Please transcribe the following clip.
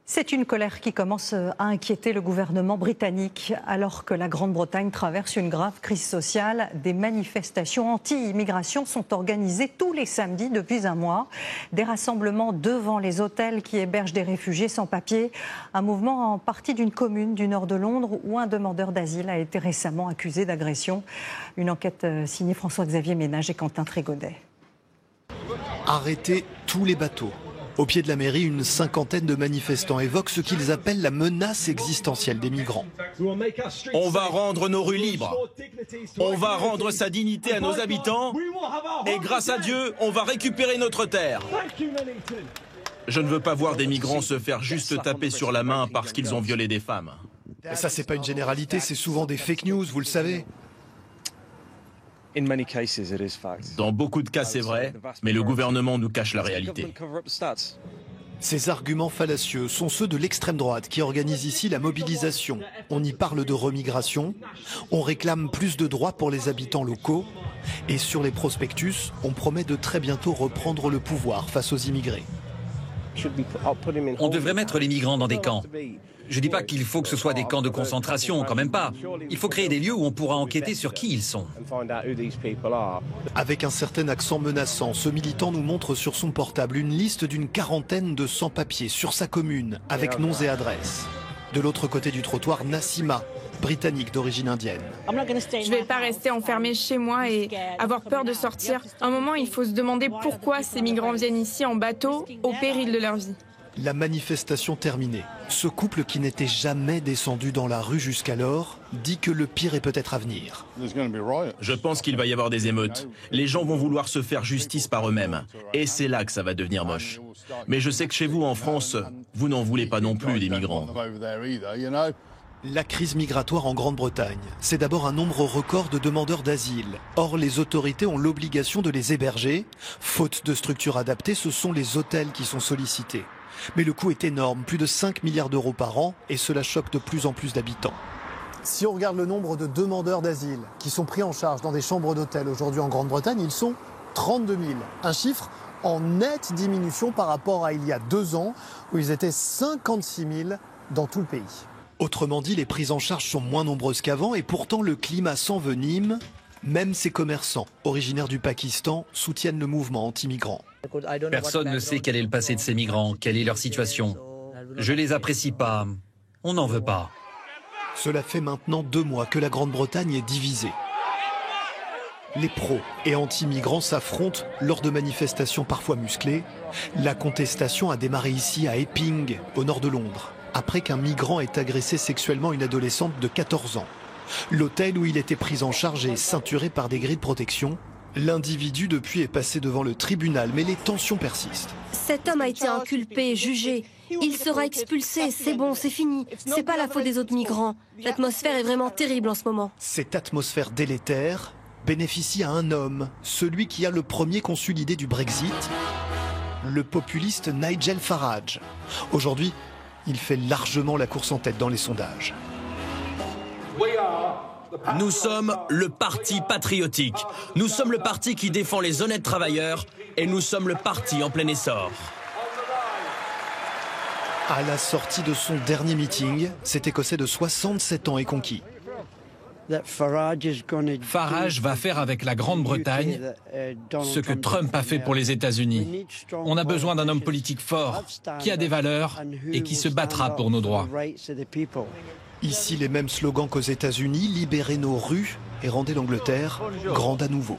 C'est une colère qui commence à inquiéter le gouvernement britannique. Alors que la Grande-Bretagne traverse une grave crise sociale, des manifestations anti-immigration sont organisées tous les samedis depuis un mois. Des rassemblements devant les hôtels qui hébergent des réfugiés sans papier. Un mouvement en partie d'une commune du nord de Londres où un demandeur d'asile a été récemment accusé d'agression. Une enquête signée François-Xavier Ménage et Quentin Trégodet. Arrêter tous les bateaux. Au pied de la mairie, une cinquantaine de manifestants évoquent ce qu'ils appellent la menace existentielle des migrants. On va rendre nos rues libres, on va rendre sa dignité à nos habitants et grâce à Dieu, on va récupérer notre terre. Je ne veux pas voir des migrants se faire juste taper sur la main parce qu'ils ont violé des femmes. Et ça, c'est pas une généralité, c'est souvent des fake news, vous le savez. Dans beaucoup de cas, c'est vrai, mais le gouvernement nous cache la réalité. Ces arguments fallacieux sont ceux de l'extrême droite qui organise ici la mobilisation. On y parle de remigration, on réclame plus de droits pour les habitants locaux et sur les prospectus, on promet de très bientôt reprendre le pouvoir face aux immigrés. On devrait mettre les migrants dans des camps. Je ne dis pas qu'il faut que ce soit des camps de concentration, quand même pas. Il faut créer des lieux où on pourra enquêter sur qui ils sont. Avec un certain accent menaçant, ce militant nous montre sur son portable une liste d'une quarantaine de sans-papiers sur sa commune, avec noms et adresses. De l'autre côté du trottoir, Nassima, britannique d'origine indienne. Je ne vais pas rester enfermée chez moi et avoir peur de sortir. À un moment, il faut se demander pourquoi ces migrants viennent ici en bateau au péril de leur vie. La manifestation terminée. Ce couple qui n'était jamais descendu dans la rue jusqu'alors dit que le pire est peut-être à venir. Je pense qu'il va y avoir des émeutes. Les gens vont vouloir se faire justice par eux-mêmes. Et c'est là que ça va devenir moche. Mais je sais que chez vous, en France, vous n'en voulez pas non plus des migrants. La crise migratoire en Grande-Bretagne, c'est d'abord un nombre record de demandeurs d'asile. Or, les autorités ont l'obligation de les héberger. Faute de structures adaptées, ce sont les hôtels qui sont sollicités. Mais le coût est énorme, plus de 5 milliards d'euros par an, et cela choque de plus en plus d'habitants. Si on regarde le nombre de demandeurs d'asile qui sont pris en charge dans des chambres d'hôtel aujourd'hui en Grande-Bretagne, ils sont 32 000. Un chiffre en nette diminution par rapport à il y a 2 ans, où ils étaient 56 000 dans tout le pays. Autrement dit, les prises en charge sont moins nombreuses qu'avant, et pourtant le climat s'envenime. Même ces commerçants, originaires du Pakistan, soutiennent le mouvement anti-migrants. Personne ne sait quel est le passé de ces migrants, quelle est leur situation. Je les apprécie pas. On n'en veut pas. Cela fait maintenant 2 mois que la Grande-Bretagne est divisée. Les pros et anti-migrants s'affrontent lors de manifestations parfois musclées. La contestation a démarré ici à Epping, au nord de Londres, après qu'un migrant ait agressé sexuellement une adolescente de 14 ans. L'hôtel où il était pris en charge est ceinturé par des grilles de protection. L'individu depuis est passé devant le tribunal, mais les tensions persistent. Cet homme a été inculpé, jugé. Il sera expulsé, c'est bon, c'est fini. C'est pas la faute des autres migrants. L'atmosphère est vraiment terrible en ce moment. Cette atmosphère délétère bénéficie à un homme, celui qui a le premier conçu l'idée du Brexit, le populiste Nigel Farage. Aujourd'hui, il fait largement la course en tête dans les sondages. Nous sommes le parti patriotique. Nous sommes le parti qui défend les honnêtes travailleurs et nous sommes le parti en plein essor. À la sortie de son dernier meeting, cet Écossais de 67 ans est conquis. Farage va faire avec la Grande-Bretagne ce que Trump a fait pour les États-Unis. On a besoin d'un homme politique fort, qui a des valeurs et qui se battra pour nos droits. Ici, les mêmes slogans qu'aux États-Unis, libérez nos rues et rendez l'Angleterre grande à nouveau.